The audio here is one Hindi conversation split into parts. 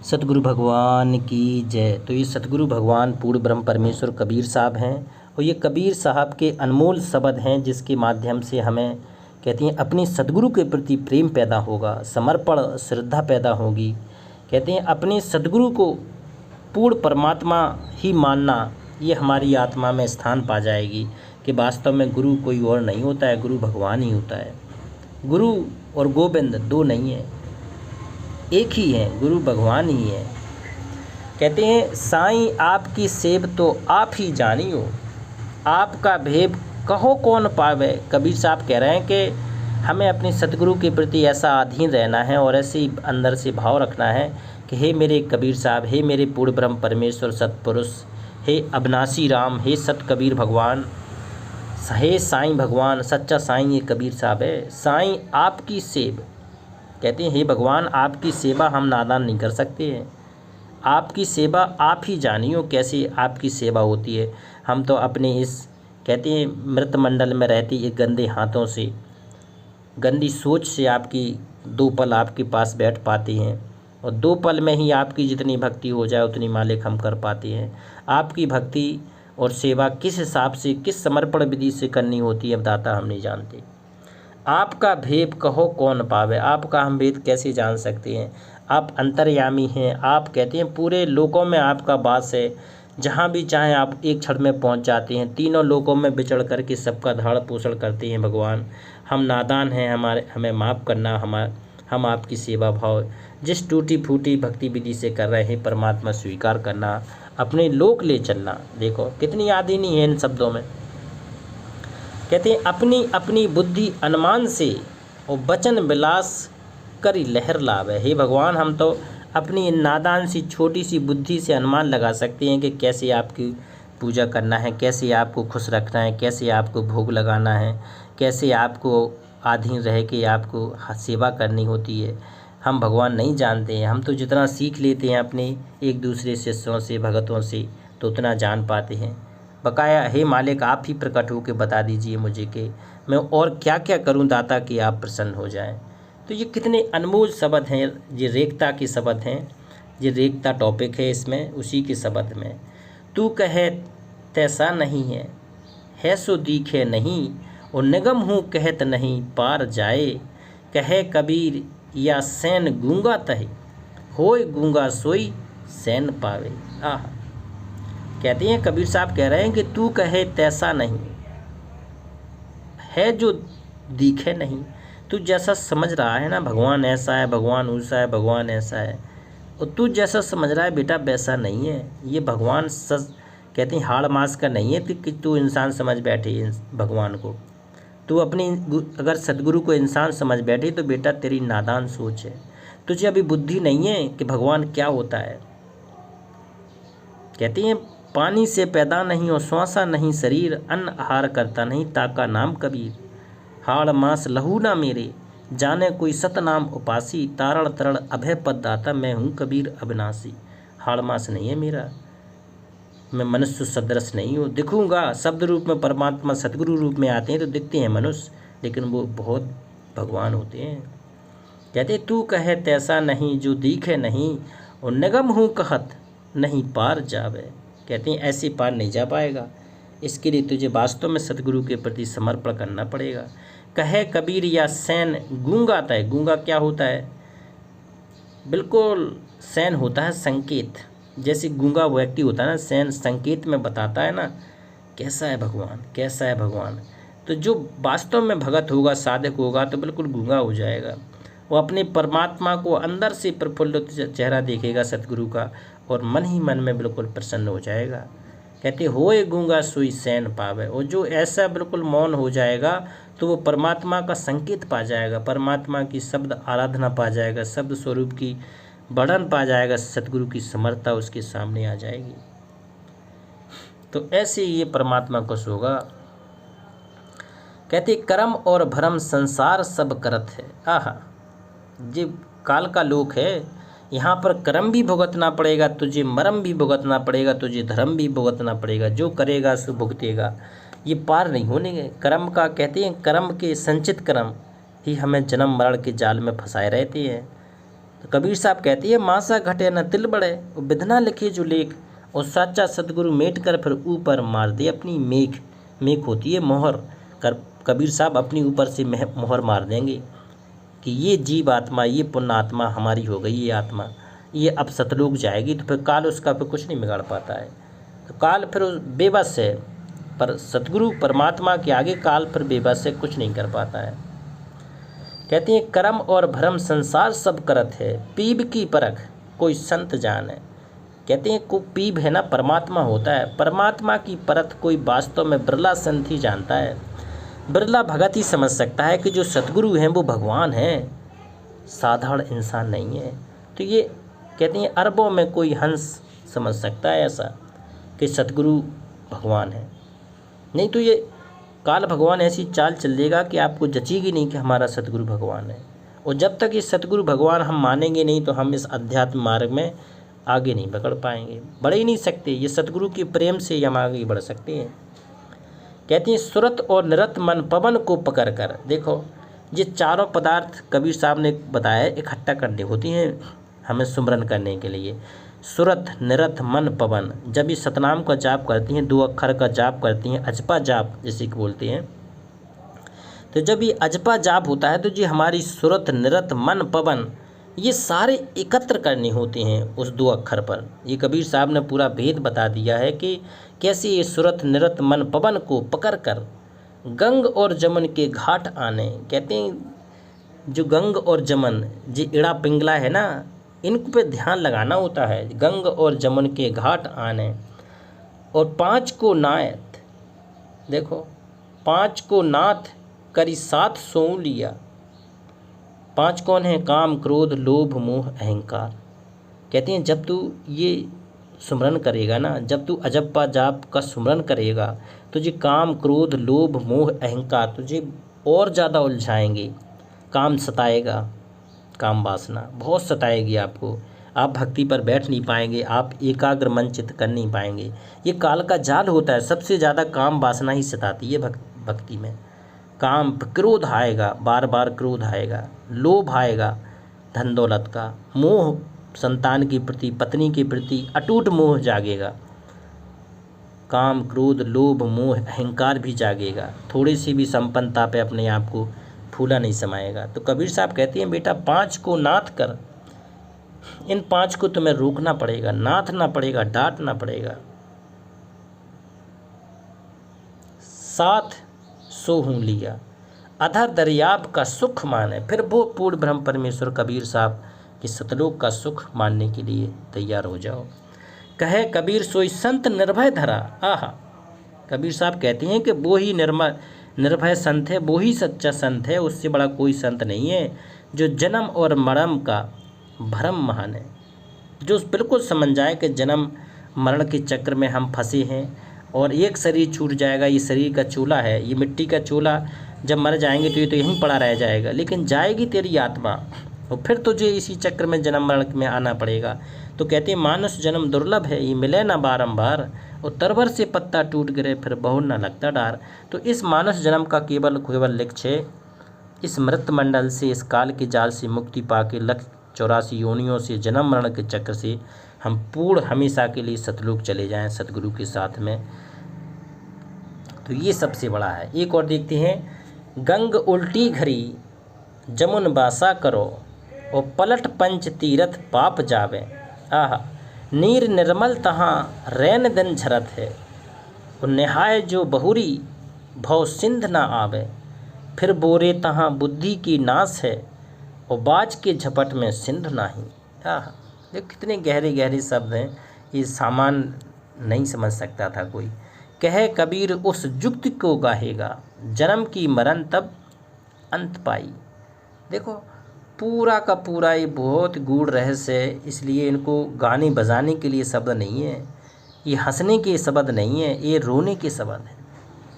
सतगुरु भगवान की जय। तो ये सतगुरु भगवान पूर्ण ब्रह्म परमेश्वर कबीर साहब हैं और ये कबीर साहब के अनमोल शब्द हैं जिसके माध्यम से हमें कहती हैं अपनी सतगुरु के प्रति प्रेम पैदा होगा, समर्पण श्रद्धा पैदा होगी। कहते हैं अपने सतगुरु को पूर्ण परमात्मा ही मानना, ये हमारी आत्मा में स्थान पा जाएगी कि वास्तव में गुरु कोई और नहीं होता है, गुरु भगवान ही होता है। गुरु और गोविंद दो नहीं है, एक ही है, गुरु भगवान ही है। कहते हैं साईं आपकी सेव तो आप ही जानियो, आपका भेद कहो कौन पावे। कबीर साहब कह रहे हैं कि हमें अपने सतगुरु के प्रति ऐसा अधीन रहना है और ऐसे ही अंदर से भाव रखना है कि हे मेरे कबीर साहब, हे मेरे पूर्ण ब्रह्म परमेश्वर सतपुरुष, हे अविनाशी राम, हे सत कबीर भगवान, हे साईं भगवान, सच्चा साईं ये कबीर साहब है। साईं आपकी सेव, कहते हैं हे भगवान आपकी सेवा हम नादान नहीं कर सकते हैं, आपकी सेवा आप ही जानियो कैसे आपकी सेवा होती है। हम तो अपने इस कहते हैं मृत मंडल में रहती एक गंदे हाथों से, गंदी सोच से आपकी दो पल आपके पास बैठ पाते हैं और दो पल में ही आपकी जितनी भक्ति हो जाए उतनी मालिक हम कर पाते हैं। आपकी भक्ति और सेवा किस हिसाब से, किस समर्पण विधि से करनी होती है दाता हम नहीं जानते। आपका भेद कहो कौन पावे, आपका हम भेद कैसे जान सकते हैं। आप अंतर्यामी हैं, आप कहते हैं पूरे लोकों में आपका वास है, जहाँ भी चाहें आप एक क्षण में पहुँच जाते हैं। तीनों लोकों में विचर करके सबका धारण पोषण करते हैं भगवान। हम नादान हैं, हमें माफ़ करना, हम आपकी सेवा भाव जिस टूटी फूटी भक्ति विधि से कर रहे हैं परमात्मा स्वीकार करना, अपने लोक ले चलना। देखो कितनी आदीनी है इन शब्दों में। कहते हैं अपनी अपनी बुद्धि अनुमान से और वचन विलास करी लहर लाभ है। हे भगवान हम तो अपनी नादान सी छोटी सी बुद्धि से अनुमान लगा सकते हैं कि कैसे आपकी पूजा करना है, कैसे आपको खुश रखना है, कैसे आपको भोग लगाना है, कैसे आपको आधीन रह के आपको सेवा करनी होती है। हम भगवान नहीं जानते हैं, हम तो जितना सीख लेते हैं अपने एक दूसरे शिष्यों से भगतों से तो उतना जान पाते हैं। बकाया हे मालिक आप ही प्रकट होकर बता दीजिए मुझे कि मैं और क्या क्या करूं दाता कि आप प्रसन्न हो जाएं। तो ये कितने अनमोल शब्द हैं, ये रेखता के शब्द हैं, ये रेखता टॉपिक है इसमें, उसी के शब्द में। तू कहे तैसा नहीं है सो दिखे नहीं, और निगम हूँ कहत नहीं पार जाए। कहे कबीर या सैन गूंगा तहे, होय गूंगा सोई सैन पावे। आह, कहते हैं कबीर साहब कह रहे हैं कि तू कहे तैसा नहीं है जो दिखे नहीं। तू जैसा समझ रहा है ना भगवान ऐसा है, भगवान वैसा है, भगवान ऐसा है, और तू जैसा समझ रहा है बेटा वैसा नहीं है। ये भगवान सच कहते हैं हाड़ मास का नहीं है कि तू इंसान समझ बैठे भगवान को। तू अपनी अगर सदगुरु को इंसान समझ बैठे तो बेटा तेरी नादान सोच है, तुझे अभी बुद्धि नहीं है कि भगवान क्या होता है। कहते हैं पानी से पैदा नहीं और श्वासा नहीं शरीर, अन्न आहार करता नहीं ताका नाम कबीर। हाड़ मास लहू ना मेरे, जाने कोई सतनाम उपासी, तारण तरण अभय पद दाता मैं हूँ कबीर अविनाशी। हाड़ मास नहीं है मेरा, मैं मनुष्य सदृश नहीं हूँ। दिखूंगा शब्द रूप में परमात्मा सतगुरु रूप में आते हैं तो दिखते हैं मनुष्य, लेकिन वो बहुत भगवान होते हैं। कहते तू कहे तैसा नहीं जो दिखे नहीं, और निगम हूँ कहत नहीं पार जावे। कहते हैं ऐसे पार नहीं जा पाएगा, इसके लिए तुझे वास्तव में सतगुरु के प्रति समर्पण करना पड़ेगा। कहे कबीर या सैन गूंगा तय, गूंगा क्या होता है? बिल्कुल सैन होता है संकेत, जैसे गूंगा व्यक्ति होता है ना, सैन संकेत में बताता है ना कैसा है भगवान, कैसा है भगवान। तो जो वास्तव में भगत होगा, साधक होगा तो बिल्कुल गूंगा हो जाएगा। वो अपने परमात्मा को अंदर से प्रफुल्लित चेहरा देखेगा सतगुरु का और मन ही मन में बिल्कुल प्रसन्न हो जाएगा। कहते होए गूंगा सोई सैन पावे, और जो ऐसा बिल्कुल मौन हो जाएगा तो वो परमात्मा का संकेत पा जाएगा, परमात्मा की शब्द आराधना पा जाएगा, शब्द स्वरूप की बढ़न पा जाएगा, सतगुरु की समर्थता उसके सामने आ जाएगी। तो ऐसे ये परमात्मा खुश होगा। कहते कर्म और भरम संसार सब करत है। आहा, ये काल का लोक है, यहाँ पर कर्म भी भुगतना पड़ेगा तुझे, मरम भी भुगतना पड़ेगा तुझे, धर्म भी भुगतना पड़ेगा। जो करेगा सो भुगतेगा, ये पार नहीं होने गए। कर्म का कहते हैं कर्म के संचित कर्म ही हमें जन्म मरण के जाल में फंसाए रहते हैं। तो कबीर साहब कहती है मासा घटे न तिल बढ़े, वो विधना लिखे जो लेख, और साचा सतगुरु मेट कर फिर ऊपर मार दे अपनी मेघ। मेघ होती है मोहर, कबीर साहब अपनी ऊपर से मोहर मार देंगे कि ये जीव आत्मा, ये पुण्य आत्मा हमारी हो गई, ये आत्मा ये अब सतलोक जाएगी। तो फिर काल उसका फिर कुछ नहीं बिगाड़ पाता है। तो काल फिर बेबस है, पर सतगुरु परमात्मा के आगे काल फिर बेबस है, कुछ नहीं कर पाता है। कहती हैं कर्म और भरम संसार सब करत है, पीब की परख कोई संत जान है। कहते हैं को पीब है ना परमात्मा होता है, परमात्मा की परख कोई वास्तव में बिरला संत ही जानता है। बिरला भगत ही समझ सकता है कि जो सतगुरु हैं वो भगवान हैं, साधारण इंसान नहीं है। तो ये कहते हैं अरबों में कोई हंस समझ सकता है ऐसा कि सतगुरु भगवान है, नहीं तो ये काल भगवान ऐसी चाल चल देगा कि आपको जचेगी नहीं कि हमारा सतगुरु भगवान है। और जब तक ये सतगुरु भगवान हम मानेंगे नहीं तो हम इस अध्यात्म मार्ग में आगे नहीं बढ़ पाएंगे, बढ़ ही नहीं सकते। ये सतगुरु के प्रेम से ही हम आगे बढ़ सकते हैं। कहती हैं सुरत और निरत मन पवन को पकड़ कर, देखो ये चारों पदार्थ कबीर साहब ने बताया इकट्ठा करने होती हैं हमें सुमरन करने के लिए। सुरत निरत मन पवन, जब ये सतनाम का जाप करती हैं, 2 अक्षर का जाप करती हैं, अजपा जाप जिसे कि बोलते हैं, तो जब ये अजपा जाप होता है तो जी हमारी सुरत निरत मन पवन ये सारे एकत्र करने होते हैं उस 2 अक्षर पर। ये कबीर साहब ने पूरा भेद बता दिया है कि कैसे ये सुरत निरत मन पवन को पकड़ कर गंग और जमन के घाट आने। कहते हैं जो गंग और जमन जी इड़ा पिंगला है ना, इन पे ध्यान लगाना होता है। गंग और जमन के घाट आने, और 5 को नाथ, देखो 5 को नाथ करी 7 सो लिया। 5 कौन है? काम क्रोध लोभ मोह अहंकार। कहते हैं जब तू ये सुमरन करेगा ना, जब तू अजप्पा जाप का सुमरन करेगा तो जी काम क्रोध लोभ मोह अहंकार तुझे और ज़्यादा उलझाएंगे। काम सताएगा, काम वासना बहुत सताएगी आपको, आप भक्ति पर बैठ नहीं पाएंगे, आप एकाग्र मन चित्त कर नहीं पाएंगे। ये काल का जाल होता है, सबसे ज़्यादा काम वासना ही सताती है भक्ति में। काम क्रोध आएगा, बार बार क्रोध आएगा, लोभ आएगा धन दौलत का, मोह संतान के प्रति पत्नी के प्रति अटूट मोह जागेगा, काम क्रोध लोभ मोह अहंकार भी जागेगा, थोड़ी सी भी संपन्नता पे अपने आप को फूला नहीं समाएगा। तो कबीर साहब कहते हैं बेटा 5 को नाथ कर, इन 5 को तुम्हें रोकना पड़ेगा, नाथना पड़ेगा, डांटना पड़ेगा। 7 सोहूं लिया अधर दरियाब का सुख माने, फिर वो पूर्ण ब्रह्म परमेश्वर कबीर साहब कि सतलोक का सुख मानने के लिए तैयार हो जाओ। कहे कबीर सोई संत निर्भय धरा, आहा कबीर साहब कहते हैं कि वो ही निर्भय संत है, वो ही सच्चा संत है, उससे बड़ा कोई संत नहीं है। जो जन्म और मरण का भ्रम महान है, जो बिल्कुल समझ जाए कि जन्म मरण के चक्र में हम फंसे हैं और एक शरीर छूट जाएगा, ये शरीर का चूल्हा है, ये मिट्टी का चूल्हा, जब मर जाएंगे तो ये तो यहीं पड़ा रह जाएगा, लेकिन जाएगी तेरी आत्मा और फिर तुझे इसी चक्र में जन्म मरण में आना पड़ेगा। तो कहते हैं मानुष जन्म दुर्लभ है, ये मिले ना बारंबार, और तरवर से पत्ता टूट गिरे फिर बहुत ना लगता डार। तो इस मानुष जन्म का केवल लक्ष्य है इस मृत मंडल से, इस काल के जाल से मुक्ति पाके 84 योनियों से जन्म मरण के चक्र से हम पूर्ण हमेशा के लिए सतलोक चले जाएं सतगुरु के साथ में। तो ये सबसे बड़ा है। एक और देखते हैं, गंग उल्टी घड़ी जमुन बासा करो और पलट पंच तीरथ पाप जावे, आहा नीर निर्मल तहाँ रैन दिन झरत है, और निहाय जो बहुरी भव सिंध ना आवे, फिर बोरे तहाँ बुद्धि की नाश है और बाज के झपट में सिंध नाही। आहा ये कितने गहरे गहरे शब्द हैं, ये सामान नहीं समझ सकता था कोई। कहे कबीर उस जुक्ति को गाहेगा, जन्म की मरण तब अंत पाई। देखो पूरा का पूरा ये बहुत गूढ़ रहस्य है, इसलिए इनको गाने बजाने के लिए शब्द नहीं है, ये हंसने के शब्द नहीं है, ये रोने के शब्द है।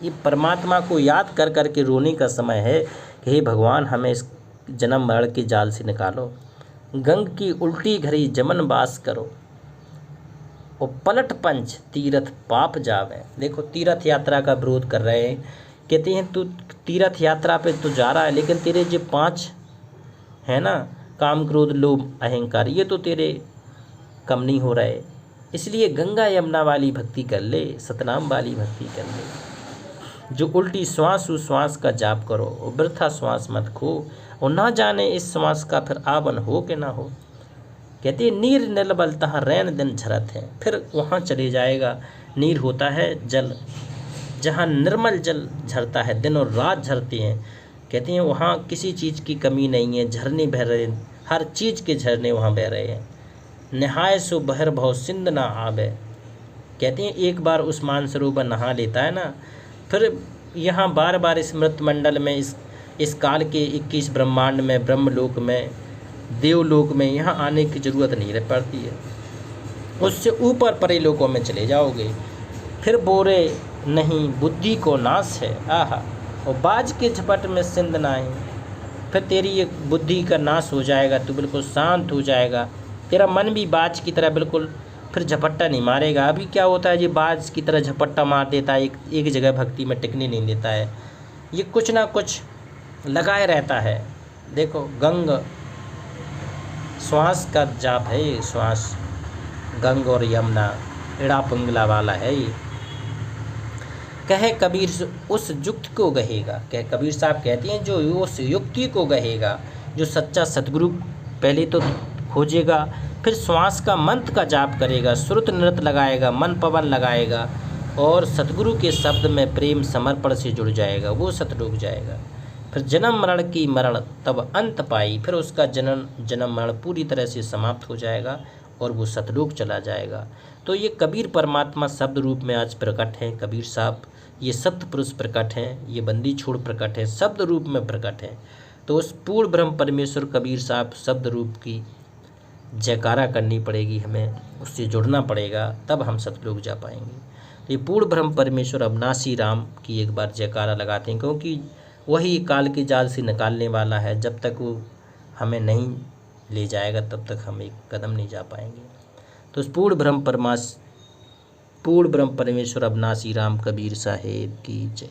ये परमात्मा को याद कर कर के रोने का समय है कि हे भगवान हमें इस जन्म मरण के जाल से निकालो। गंग की उल्टी घड़ी जमन बास करो और पलट पंच तीर्थ पाप जावे। देखो तीर्थ यात्रा का विरोध कर रहे हैं, कहते हैं तू तीर्थ यात्रा पे तो जा रहा है, लेकिन तेरे जो 5 है ना काम क्रोध लोभ अहंकार ये तो तेरे कम नहीं हो रहे, इसलिए गंगा यमुना वाली भक्ति कर ले, सतनाम वाली भक्ति कर ले। जो उल्टी श्वास उश्वास का जाप करो और वृथा श्वास मत खो, और ना जाने इस श्वास का फिर आवन हो कि ना हो। कहते हैं नीर निर्बल तहाँ रैन दिन झरत है, फिर वहाँ चले जाएगा। नीर होता है जल, जहाँ निर्मल जल झरता है, दिन और रात झरते हैं। कहते हैं वहाँ किसी चीज़ की कमी नहीं है, झरने बह रहे हैं, हर चीज़ के झरने वहाँ बह रहे हैं। नहाय सो बहर भव सिंध ना आवे। कहते हैं एक बार उस मानसरोवर नहा लेता है ना, फिर यहाँ बार बार इस मृत मंडल में, इस काल के 21 ब्रह्मांड में, ब्रह्मलोक में, देवलोक में यहाँ आने की ज़रूरत नहीं रह पड़ती है। उससे ऊपर परे लोकों में चले जाओगे। फिर बोरे नहीं बुद्धि को नाश है, आहा, और बाज के झपट में सिंध नाही। फिर तेरी ये बुद्धि का नाश हो जाएगा, तू बिल्कुल शांत हो जाएगा, तेरा मन भी बाज की तरह बिल्कुल फिर झपट्टा नहीं मारेगा। अभी क्या होता है, ये बाज की तरह झपट्टा मार देता है, एक जगह भक्ति में टिकने नहीं देता है, ये कुछ ना कुछ लगाए रहता है। देखो गंग श्वास का जाप है ये, श्वास गंग और यमुना इड़ा पिंगला वाला है ये। कहे कबीर उस युक्त को गहेगा, कह कबीर साहब कहते हैं जो उस युक्ति को गहेगा, जो सच्चा सतगुरु पहले तो खोजेगा, फिर श्वास का मंत्र का जाप करेगा, श्रुत नृत्य लगाएगा, मन पवन लगाएगा और सतगुरु के शब्द में प्रेम समर्पण से जुड़ जाएगा, वो सतलोक जाएगा। फिर जन्म मरण की मरण तब अंत पाई, फिर उसका जन्म मरण पूरी तरह से समाप्त हो जाएगा और वो सतलोक चला जाएगा। तो ये कबीर परमात्मा शब्द रूप में आज प्रकट हैं। कबीर साहब ये सत्य पुरुष प्रकट हैं, ये बंदी छोड़ प्रकट है, शब्द रूप में प्रकट है। तो उस पूर्ण ब्रह्म परमेश्वर कबीर साहब शब्द रूप की जयकारा करनी पड़ेगी, हमें उससे जुड़ना पड़ेगा, तब हम सतलोक जा पाएंगे। तो ये पूर्ण ब्रह्म परमेश्वर अविनाशी राम की एक बार जयकारा लगाते हैं, क्योंकि वही काल के जाल से निकालने वाला है। जब तक वो हमें नहीं ले जाएगा तब तक हम एक कदम नहीं जा पाएंगे। तो उस पूर्ण ब्रह्म परमेश्वर अविनाशी राम कबीर साहेब की जय।